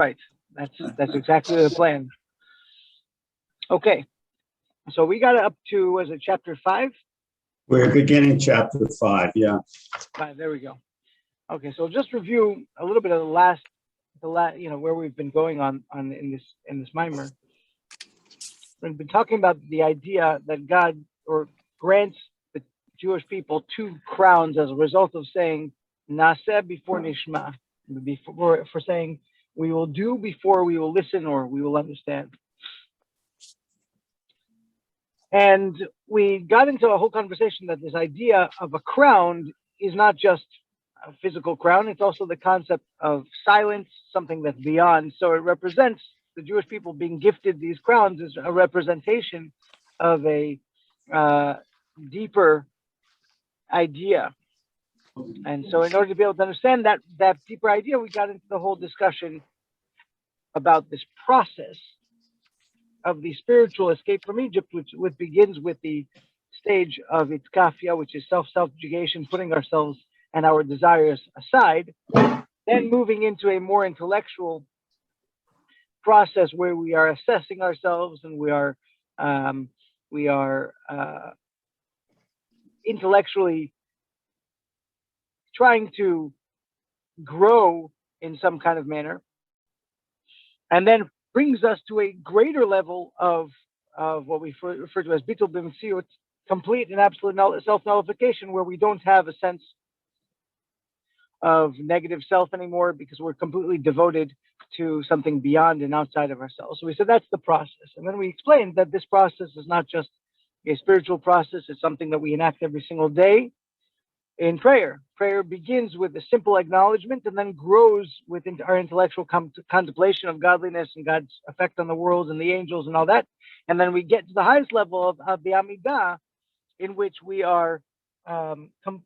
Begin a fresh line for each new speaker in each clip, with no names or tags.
Right. That's exactly the plan. Okay. So we got up to, was it chapter 5?
We're beginning chapter 5, yeah.
5, there we go. Okay, so just review a little bit of the last, where we've been going on in this mimer. We've been talking about the idea that God grants the Jewish people 2 crowns as a result of saying "Naseh" before Nishma, for saying we will do before we will listen or we will understand. And we got into a whole conversation that this idea of a crown is not just a physical crown, it's also the concept of silence, something that's beyond. So it represents the Jewish people being gifted these crowns is a representation of a deeper idea. And so in order to be able to understand that deeper idea, we got into the whole discussion about this process of the spiritual escape from Egypt, which begins with the stage of itkafia, which is self-subjugation, putting ourselves and our desires aside, then moving into a more intellectual process where we are assessing ourselves and we are intellectually trying to grow in some kind of manner, and then brings us to a greater level of what we refer to as bitul b'mtziut, complete and absolute self-nullification, where we don't have a sense of negative self anymore because we're completely devoted to something beyond and outside of ourselves. So we said that's the process. And then we explained that this process is not just a spiritual process, it's something that we enact every single day in prayer. Prayer begins with a simple acknowledgement and then grows within our intellectual contemplation of godliness and God's effect on the world and the angels and all that. And then we get to the highest level of the Amidah, in which we are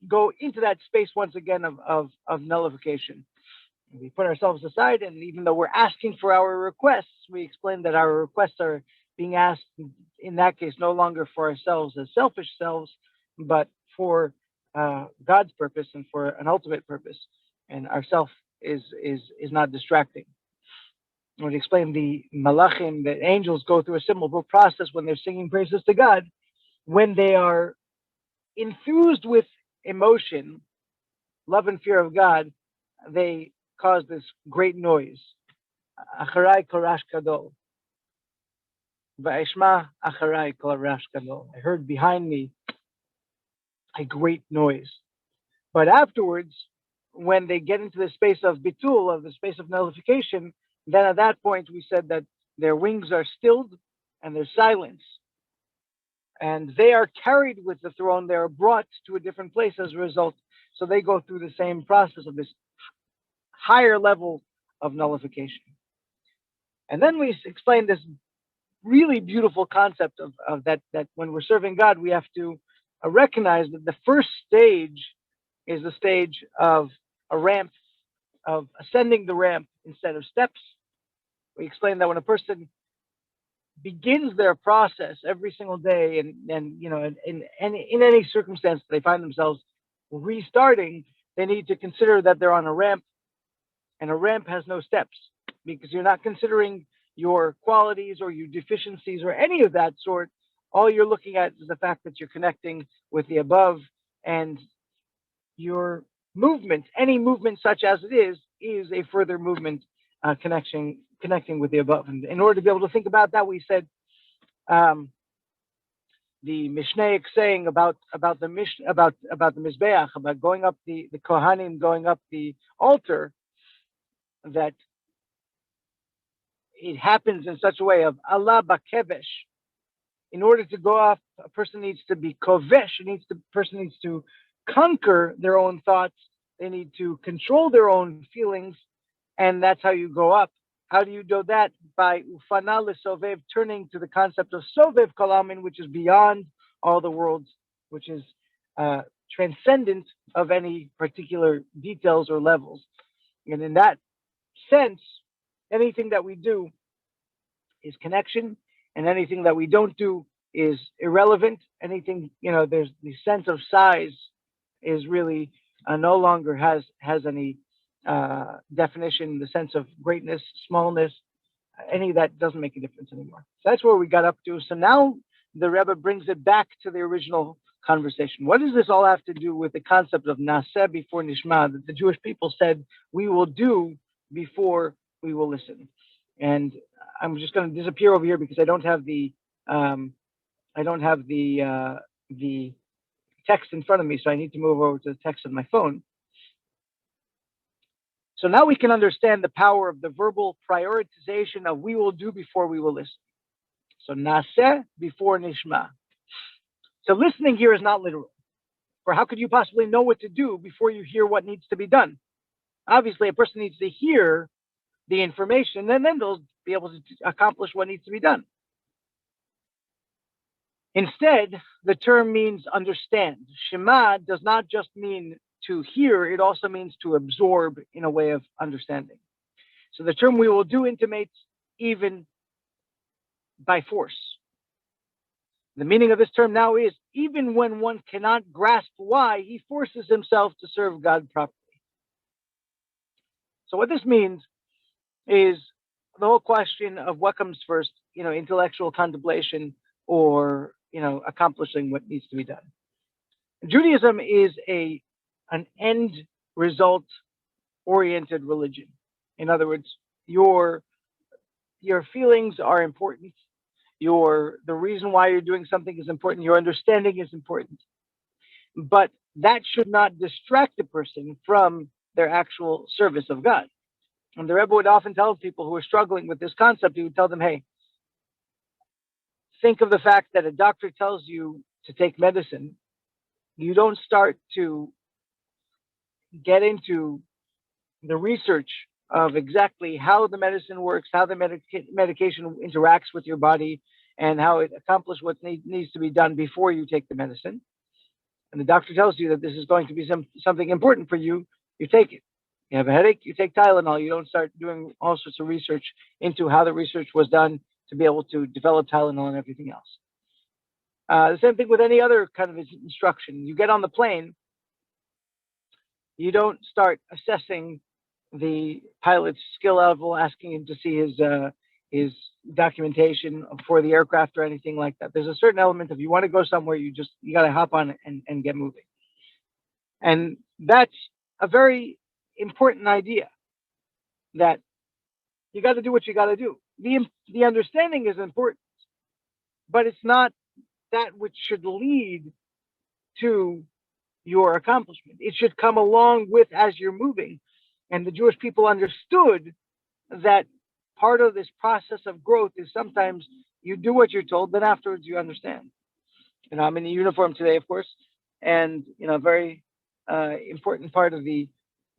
go into that space once again of nullification. We put ourselves aside, and even though we're asking for our requests, we explain that our requests are being asked in that case no longer for ourselves as selfish selves, but for God's purpose and for an ultimate purpose, and ourself is not distracting. I would explain the malachim, the angels go through a similar process when they're singing praises to God. When they are enthused with emotion, love and fear of God, they cause this great noise. Acharai korash kadol. Va'eshma acharai korash kadol. I heard behind me a great noise. But afterwards, when they get into the space of bitul, of the space of nullification, then at that point we said that their wings are stilled and there's silence. And they are carried with the throne, they are brought to a different place as a result. So they go through the same process of this higher level of nullification. And then we explained this really beautiful concept of that when we're serving God, we have to recognize that the first stage is the stage of a ramp, of ascending the ramp instead of steps. We explained that when a person begins their process every single day, and in any circumstance they find themselves restarting, they need to consider that they're on a ramp, and a ramp has no steps, because you're not considering your qualities or your deficiencies or any of that sort. All you're looking at is the fact that you're connecting with the above, and your movement, any movement such as it is a further movement, connecting with the above. And in order to be able to think about that, we said the Mishnaic saying about the Mizbeach, about going up the Kohanim, going up the altar, that it happens in such a way of Allah bakevesh. In order to go up, a person needs to be kovesh. Person needs to conquer their own thoughts. They need to control their own feelings, and that's how you go up. How do you do that? By ufana lesovev, turning to the concept of sovev kalamin, which is beyond all the worlds, which is transcendent of any particular details or levels. And in that sense, anything that we do is connection, and anything that we don't do is irrelevant. Anything, there's the sense of size is really no longer has any definition, the sense of greatness, smallness, any of that doesn't make a difference anymore. So that's where we got up to. So now the Rebbe brings it back to the original conversation. What does this all have to do with the concept of naseh before nishma, that the Jewish people said we will do before we will listen? And I'm just going to disappear over here because I don't have the the text in front of me, so I need to move over to the text on my phone. So now we can understand the power of the verbal prioritization of we will do before we will listen. So naseh before nishma. So listening here is not literal. For how could you possibly know what to do before you hear what needs to be done? Obviously, a person needs to hear the information, and then they'll be able to accomplish what needs to be done. Instead, the term means understand. Shema does not just mean to hear, it also means to absorb in a way of understanding. So the term we will do intimates even by force. The meaning of this term now is even when one cannot grasp why, he forces himself to serve God properly. So what this means is the whole question of what comes first, intellectual contemplation or, accomplishing what needs to be done. Judaism is an end result oriented religion. In other words, your feelings are important. The reason why you're doing something is important. Your understanding is important. But that should not distract a person from their actual service of God. And the Rebbe would often tell people who are struggling with this concept, he would tell them, hey, think of the fact that a doctor tells you to take medicine. You don't start to get into the research of exactly how the medicine works, how the medication interacts with your body, and how it accomplishes what needs to be done before you take the medicine. And the doctor tells you that this is going to be something important for you, you take it. You have a headache, you take Tylenol. You don't start doing all sorts of research into how the research was done to be able to develop Tylenol and everything else. The same thing with any other kind of instruction. You get on the plane, you don't start assessing the pilot's skill level, asking him to see his documentation for the aircraft or anything like that. There's a certain element of you want to go somewhere, you got to hop on and get moving. And that's a very important idea, that you got to do what you got to do. The understanding is important, but it's not that which should lead to your accomplishment. It should come along with as you're moving. And the Jewish people understood that part of this process of growth is sometimes you do what you're told, then afterwards you understand. I'm in a uniform today, of course, and a very important part of the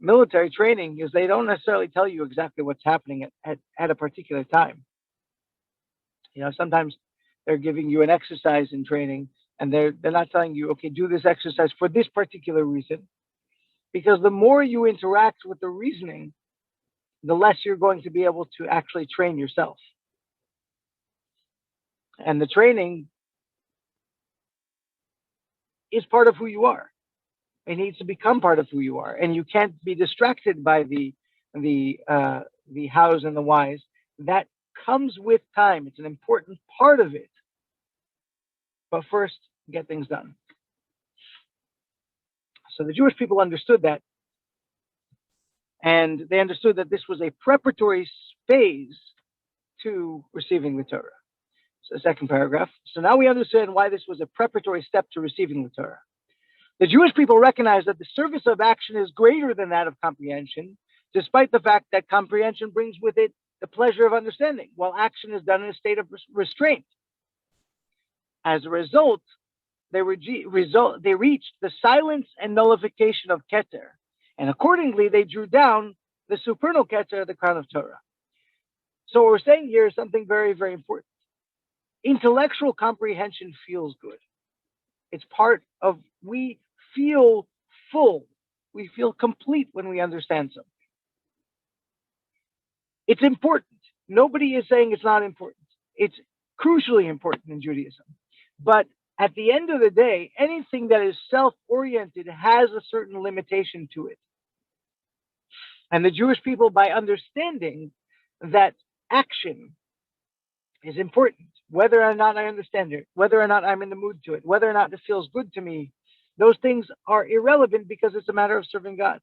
military training is they don't necessarily tell you exactly what's happening at a particular time. Sometimes they're giving you an exercise in training, and they're not telling you, okay, do this exercise for this particular reason. Because the more you interact with the reasoning, the less you're going to be able to actually train yourself. And the training is part of who you are. It needs to become part of who you are, and you can't be distracted by the hows and the whys. That comes with time. It's an important part of it. But first, get things done. So the Jewish people understood that, and they understood that this was a preparatory phase to receiving the Torah. So the second paragraph. So now we understand why this was a preparatory step to receiving the Torah. The Jewish people recognize that the service of action is greater than that of comprehension, despite the fact that comprehension brings with it the pleasure of understanding, while action is done in a state of restraint. As a result, they reached the silence and nullification of Keter, and accordingly, they drew down the supernal Keter, the crown of Torah. So what we're saying here is something very, very important. Intellectual comprehension feels good. It's part of, we feel full. We feel complete when we understand something. It's important. Nobody is saying it's not important. It's crucially important in Judaism. But at the end of the day, anything that is self-oriented has a certain limitation to it. And the Jewish people, by understanding that action is important, whether or not I understand it, whether or not I'm in the mood to it, whether or not it feels good to me, those things are irrelevant because it's a matter of serving God.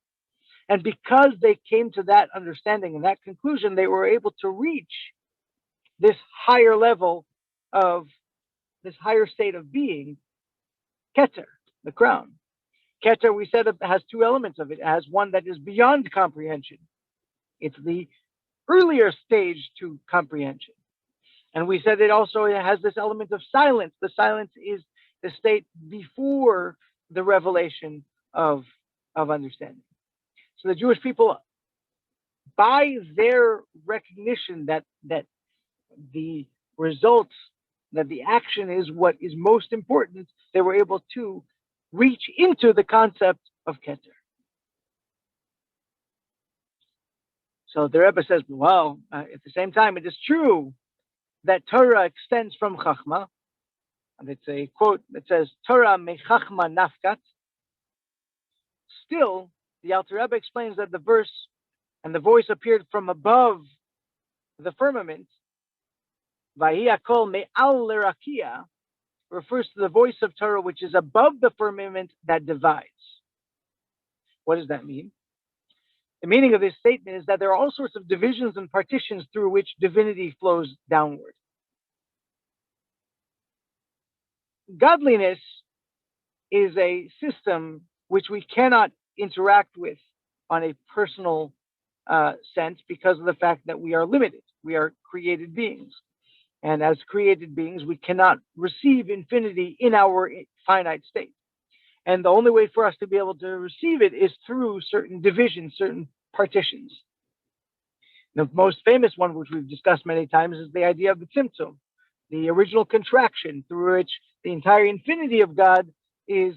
And because they came to that understanding and that conclusion, they were able to reach this higher level of this higher state of being, Keter, the crown. Keter, we said, it has two elements of it. It has one that is beyond comprehension. It's the earlier stage to comprehension. And we said it also has this element of silence. The silence is the state before the revelation of understanding. So the Jewish people, by their recognition that the results, that the action is what is most important, they were able to reach into the concept of Keter. So the Rebbe says, well, at the same time, it is true that Torah extends from Chachma. And it's a quote that says, Torah me Chachma nafkat. Still, the Alter Rebbe explains that the verse and the voice appeared from above the firmament. Vahi akol me'al lerakia refers to the voice of Torah which is above the firmament that divides. What does that mean? The meaning of this statement is that there are all sorts of divisions and partitions through which divinity flows downward. Godliness is a system which we cannot interact with on a personal sense because of the fact that we are limited. We are created beings. And as created beings, we cannot receive infinity in our finite state. And the only way for us to be able to receive it is through certain divisions, certain partitions. The most famous one, which we've discussed many times, is the idea of the Tzimtzum, the original contraction through which the entire infinity of God is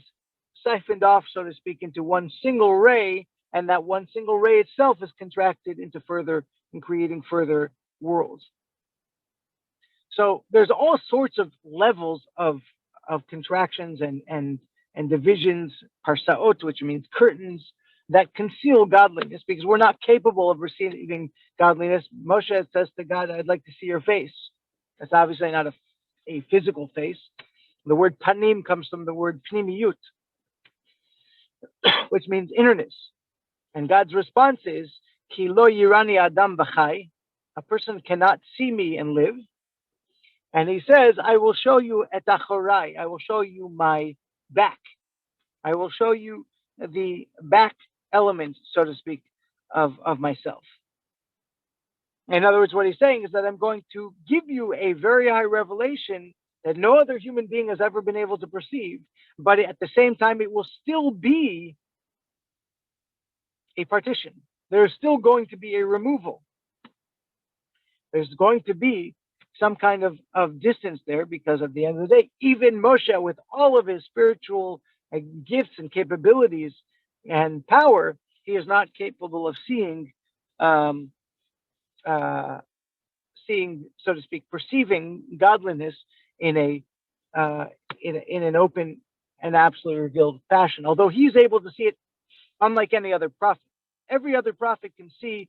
siphoned off, so to speak, into one single ray, and that one single ray itself is contracted into further and creating further worlds. So there's all sorts of levels of contractions and divisions, parsaot, which means curtains, that conceal godliness, because we're not capable of receiving godliness. Moshe says to God, I'd like to see your face. That's obviously not a physical face. The word panim comes from the word pnimiyut, which means innerness. And God's response is, Ki lo yirani adam b'chai, a person cannot see me and live. And he says, I will show you et achorai, I will show you my back. I will show you the back element, so to speak, of myself. In other words, what he's saying is that I'm going to give you a very high revelation that no other human being has ever been able to perceive, but at the same time, it will still be a partition. There's still going to be a removal. There's going to be some kind of distance there, because at the end of the day, even Moshe, with all of his spiritual gifts and capabilities and power, he is not capable of seeing, so to speak, perceiving godliness in an open and absolutely revealed fashion. Although he's able to see it, unlike any other prophet. Every other prophet can see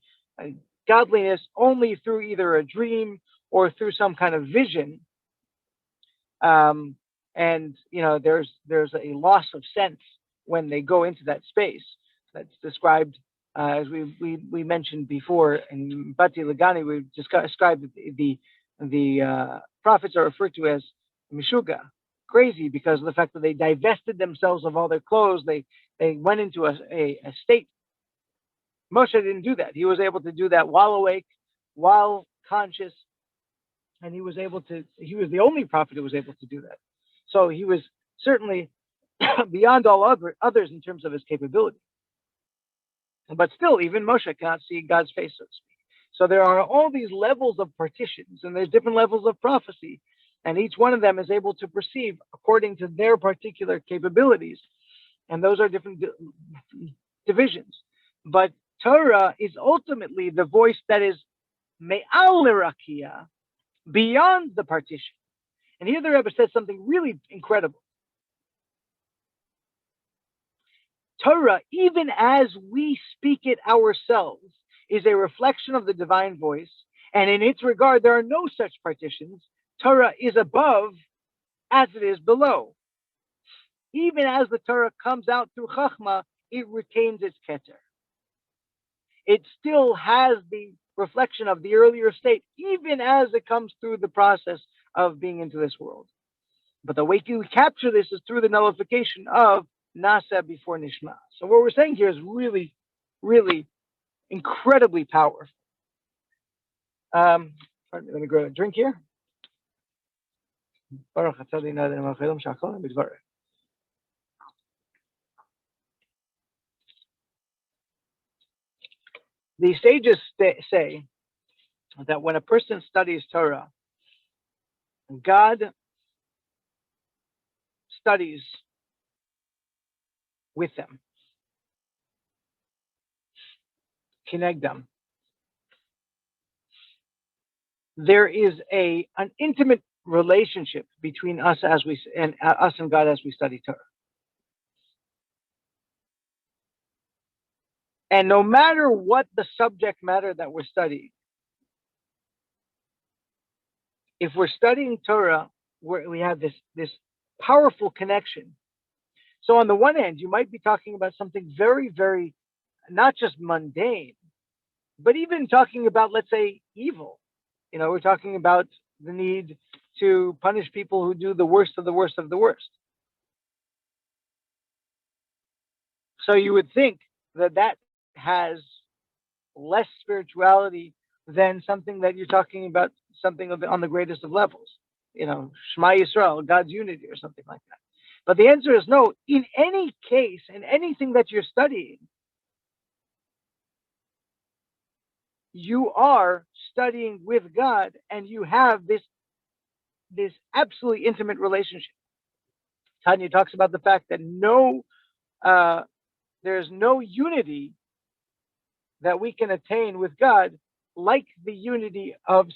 godliness only through either a dream or through some kind of vision. And there's a loss of sense when they go into that space. That's described as we mentioned before in Bati Lagani. We've described the prophets are referred to as Meshuga, crazy, because of the fact that they divested themselves of all their clothes. They went into a state. Moshe didn't do that. He was able to do that while awake, while conscious, and he was the only prophet who was able to do that. So he was certainly beyond all others in terms of his capability. But still, even Moshe cannot see God's face, so to speak. So there are all these levels of partitions, and there's different levels of prophecy, and each one of them is able to perceive according to their particular capabilities, and those are different divisions. But Torah is ultimately the voice that is me'al lerakia, beyond the partition. And here the Rebbe says something really incredible. Torah, even as we speak it ourselves, is a reflection of the divine voice, and in its regard, there are no such partitions. Torah is above as it is below. Even as the Torah comes out through Chachma, it retains its keter. It still has the reflection of the earlier state, even as it comes through the process of being into this world. But the way you capture this is through the nullification of Nasa before Nishma. So what we're saying here is really, really incredibly powerful. Let me grab a drink here. The sages say that when a person studies Torah, God studies with them, kinegdam. There is an intimate relationship between us and God as we study Torah. And no matter what the subject matter that we're studying, if we're studying Torah, we have this powerful connection. So on the one hand, you might be talking about something very, very, not just mundane, but even talking about, let's say, evil. We're talking about the need to punish people who do the worst of the worst of the worst. So you would think that has less spirituality than something that you're talking about, something on the greatest of levels. Shema Yisrael, God's unity or something like that. But the answer is no. In any case, in anything that you're studying, you are studying with God, and you have this absolutely intimate relationship. Tanya talks about the fact that there's no unity that we can attain with God like the unity of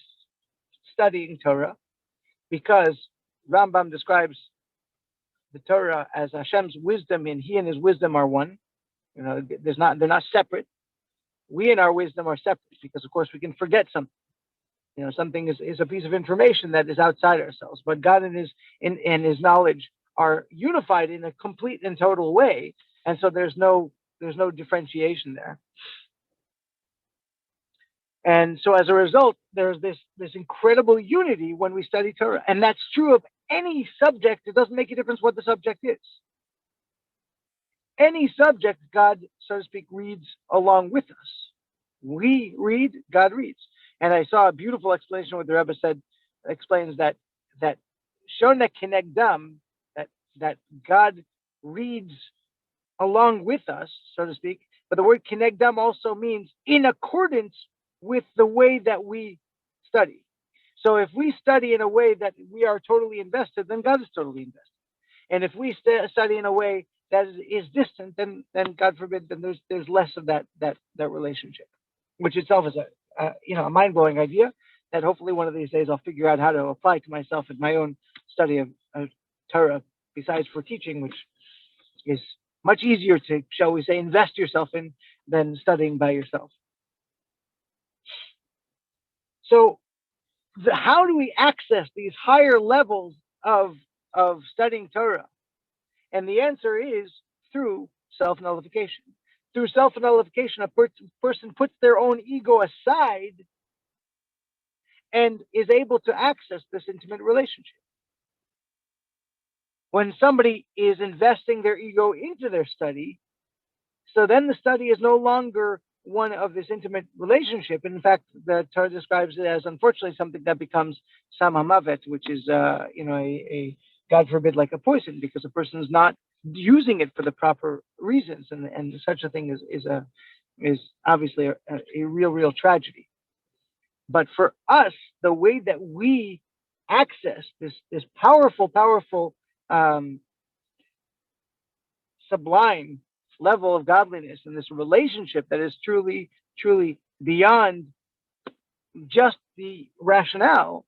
studying Torah, because Rambam describes the Torah as Hashem's wisdom, and He and His wisdom are one. They're not separate. We and our wisdom are separate because, of course, we can forget something. Something is a piece of information that is outside ourselves. But God and His knowledge are unified in a complete and total way, and so there's no differentiation there. And so as a result, there's this incredible unity when we study Torah. And that's true of any subject. It doesn't make a difference what the subject is. Any subject, God, so to speak, reads along with us. We read, God reads. And I saw a beautiful explanation what the Rebbe explains that Shona Kinegdam, that God reads along with us, so to speak. But the word Kinegdam also means in accordance with the way that we study. So if we study in a way that we are totally invested, then God is totally invested. And if we study in a way that is distant, then God forbid, then there's less of that relationship, which itself is a mind-blowing idea that hopefully one of these days I'll figure out how to apply to myself in my own study of Torah, besides for teaching, which is much easier to, shall we say, invest yourself in than studying by yourself. So how do we access these higher levels of studying Torah? And the answer is through self-nullification. Through self-nullification, a person puts their own ego aside and is able to access this intimate relationship. When somebody is investing their ego into their study, so then the study is no longer one of this intimate relationship. In fact, the Torah describes it as, unfortunately, something that becomes samamavet, which is, a God forbid, like a poison, because a person is not using it for the proper reasons, and such a thing is obviously a real tragedy. But for us, the way that we access this powerful, sublime level of godliness and this relationship that is truly beyond just the rationale,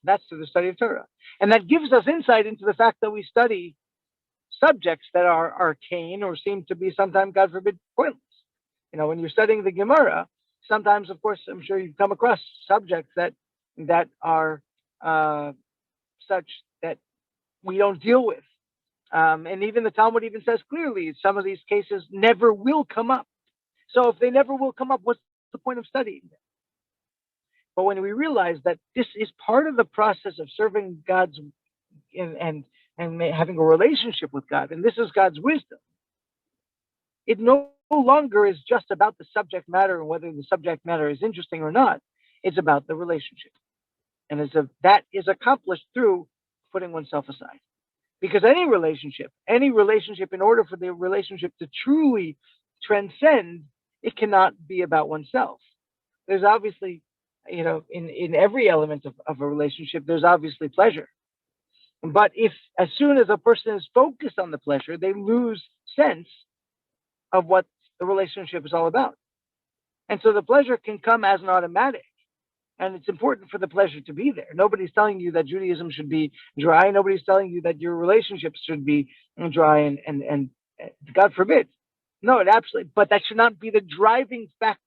that's through the study of Torah. And that gives us insight into the fact that we study subjects that are arcane or seem to be sometimes, God forbid, pointless. When you're studying the Gemara, sometimes, of course, I'm sure you've come across subjects that are such that we don't deal with. And even the Talmud even says clearly some of these cases never will come up. So if they never will come up, what's the point of studying them? But when we realize that this is part of the process of serving God's and having a relationship with God, and this is God's wisdom, it no longer is just about the subject matter and whether the subject matter is interesting or not. It's about the relationship. And that is accomplished through putting oneself aside. Because any relationship, in order for the relationship to truly transcend, it cannot be about oneself. There's obviously, in every element of a relationship, there's obviously pleasure. But if as soon as a person is focused on the pleasure, they lose sense of what the relationship is all about. And so the pleasure can come as an automatic. And it's important for the pleasure to be there. Nobody's telling you that Judaism should be dry. Nobody's telling you that your relationships should be dry and God forbid. No, it absolutely, but that should not be the driving factor.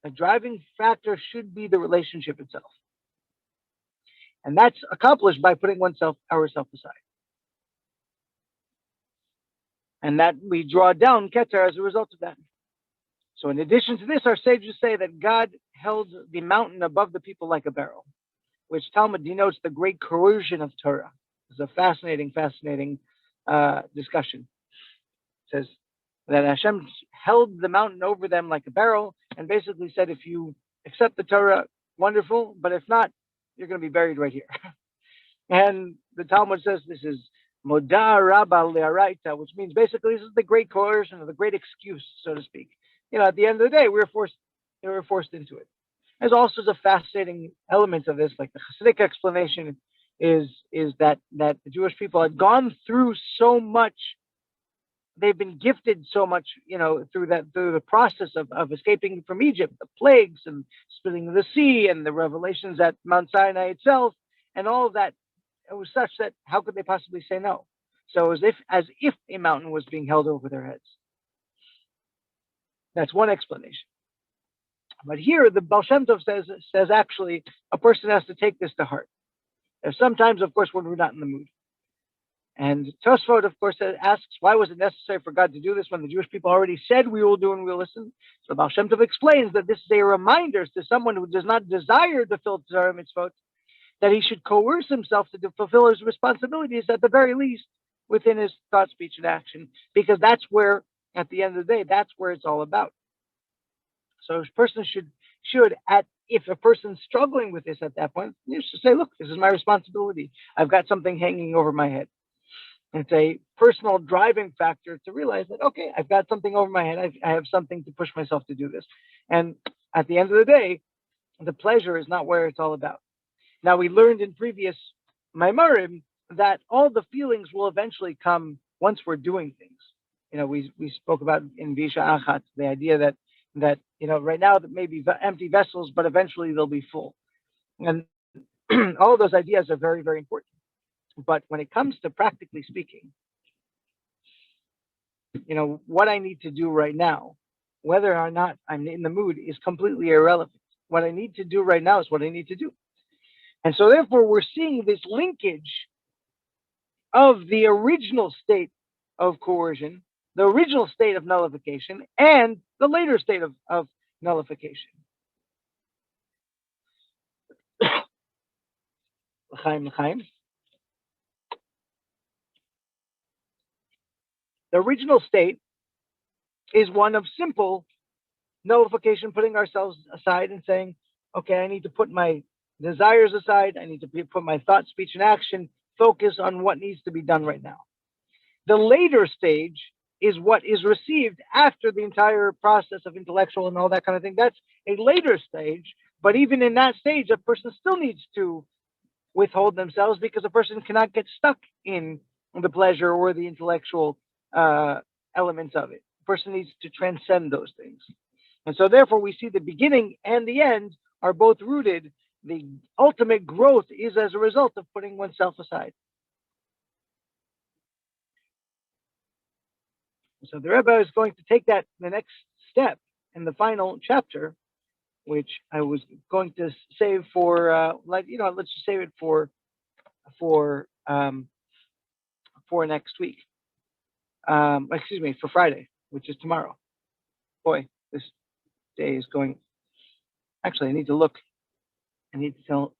The driving factor should be the relationship itself. And that's accomplished by putting ourself aside. And that we draw down Keter as a result of that. So in addition to this, our sages say that God held the mountain above the people like a barrel, which Talmud denotes the great coercion of Torah. It's a fascinating discussion. It says that Hashem held the mountain over them like a barrel and basically said, if you accept the Torah, wonderful, but if not, you're going to be buried right here. And the Talmud says this is Moda Rabba Le'araita, which means basically this is the great coercion or the great excuse, so to speak. At the end of the day, we were forced into it. There's also a fascinating element of this, like the Chassidic explanation is that the Jewish people had gone through so much, they've been gifted so much, through the process of escaping from Egypt, the plagues and splitting the sea and the revelations at Mount Sinai itself, and all of that. It was such that how could they possibly say no? So as if a mountain was being held over their heads. That's one explanation. But here, the Baal Shem Tov says actually a person has to take this to heart. There's sometimes, of course, when we're not in the mood. And Tosfot, of course, asks, why was it necessary for God to do this when the Jewish people already said we will do and we'll listen? So Baal Shem Tov explains that this is a reminder to someone who does not desire to fulfill Torah mitzvot that he should coerce himself to fulfill his responsibilities at the very least within his thought, speech, and action, because that's where, at the end of the day, that's where it's all about. So a person should if a person's struggling with this at that point, you should say, look, this is my responsibility. I've got something hanging over my head. It's a personal driving factor to realize that, okay, I've got something over my head. I have something to push myself to do this. And at the end of the day, the pleasure is not where it's all about. Now, we learned in previous Maimarim that all the feelings will eventually come once we're doing things. We spoke about in Visha Achat, the idea that right now that may be empty vessels, but eventually they'll be full. And all of those ideas are very, very important. But when it comes to practically speaking, what I need to do right now, whether or not I'm in the mood, is completely irrelevant. What I need to do right now is what I need to do. And so therefore, we're seeing this linkage of the original state of coercion, the original state of nullification, and the later state of nullification. L'chaim. The original state is one of simple nullification, putting ourselves aside and saying, okay, I need to put my desires aside. I need to put my thought, speech, and action, focus on what needs to be done right now. The later stage is what is received after the entire process of intellectual and all that kind of thing. That's a later stage, but even in that stage, a person still needs to withhold themselves because a person cannot get stuck in the pleasure or the intellectual elements of it. A person needs to transcend those things. And so therefore we see the beginning and the end are both rooted. The ultimate growth is as a result of putting oneself aside. So the Rebbe is going to take that the next step in the final chapter, which I was going to save for, let's just save it for next week. Excuse me, for Friday, which is tomorrow. Boy, this day is going. Actually, I need to look. I need to tell.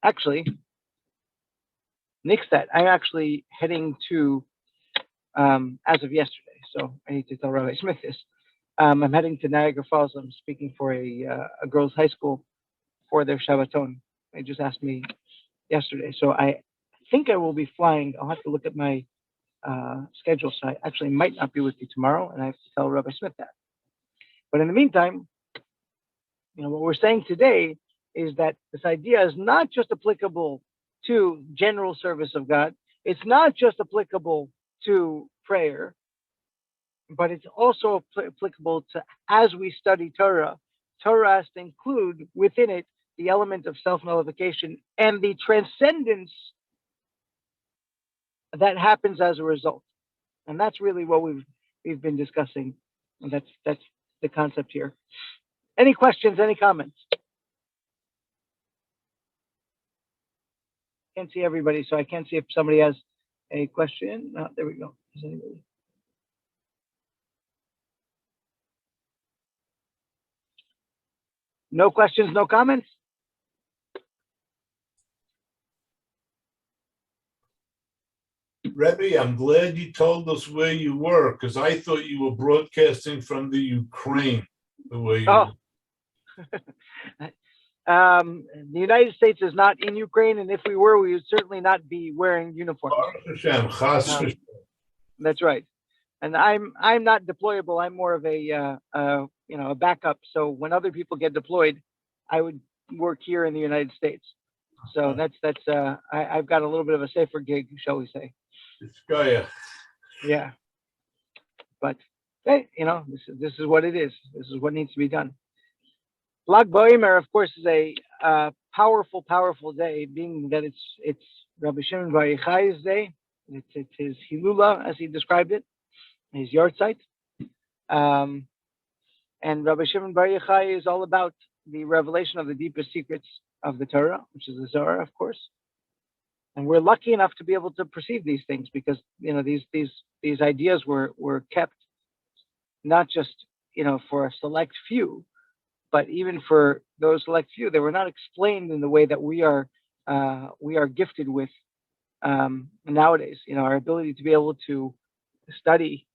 Actually, nix that. I'm actually heading to, as of yesterday, so I need to tell Rabbi Smith this. I'm heading to Niagara Falls. I'm speaking for a girls' high school for their Shabbaton. They just asked me yesterday, so I think I will be flying. I'll have to look at my schedule, so I actually might not be with you tomorrow, and I have to tell Rabbi Smith that. But in the meantime, what we're saying today is that this idea is not just applicable to general service of God. It's not just applicable to prayer, but it's also applicable to, as we study Torah, Torah has to include within it the element of self-nullification and the transcendence that happens as a result. And that's really what we've been discussing. And that's the concept here. Any questions, any comments? Can't see everybody, so I can't see if somebody has a question. There we go. Is anybody? No questions, no comments?
Rebbe, I'm glad you told us where you were, because I thought you were broadcasting from the Ukraine, the way you were.
The United States is not in Ukraine, and if we were, we would certainly not be wearing uniforms. That's right. And I'm not deployable. I'm more of a backup. So when other people get deployed, I would work here in the United States. So I've got a little bit of a safer gig, shall we say? Yeah. But hey, this is what it is. This is what needs to be done. Lag BaOmer, of course, is a powerful, powerful day, being that it's Rabbi Shimon Bar Yochai's day. It's his Hilula, as he described it, his yahrzeit. And Rabbi Shimon Bar Yochai is all about the revelation of the deepest secrets of the Torah, which is the Zohar, of course. And we're lucky enough to be able to perceive these things because these ideas were kept not just for a select few, but even for those select few, they were not explained in the way that we are gifted with nowadays. Our ability to be able to study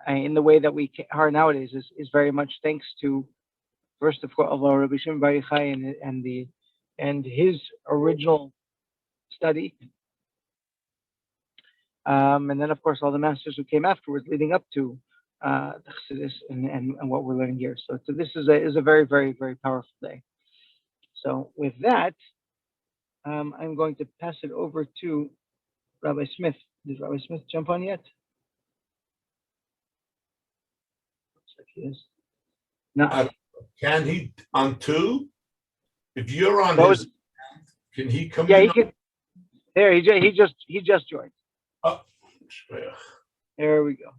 in the way that we are nowadays is very much thanks to, first of all, Rabbi Shimon Bar Yochai and his original study, and then of course all the masters who came afterwards, leading up to the Chassidus and what we're learning here. So this is a very, very, very powerful day. So with that, I'm going to pass it over to Rabbi Smith. Did Rabbi Smith jump on yet? Looks like he is. No.
Can he on two? If you're on his, can he come?
Yeah,
in?
he can. There, he just joined.
Oh,
there we go.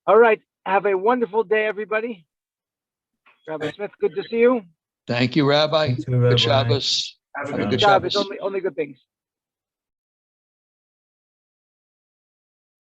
All right. Have a wonderful day, everybody. Rabbi Smith, good to see you.
Thank you, Rabbi.
Thank you, Rabbi.
Good Shabbos.
have a
Have a
good
good
Shabbos,
Shabbos.
only good things.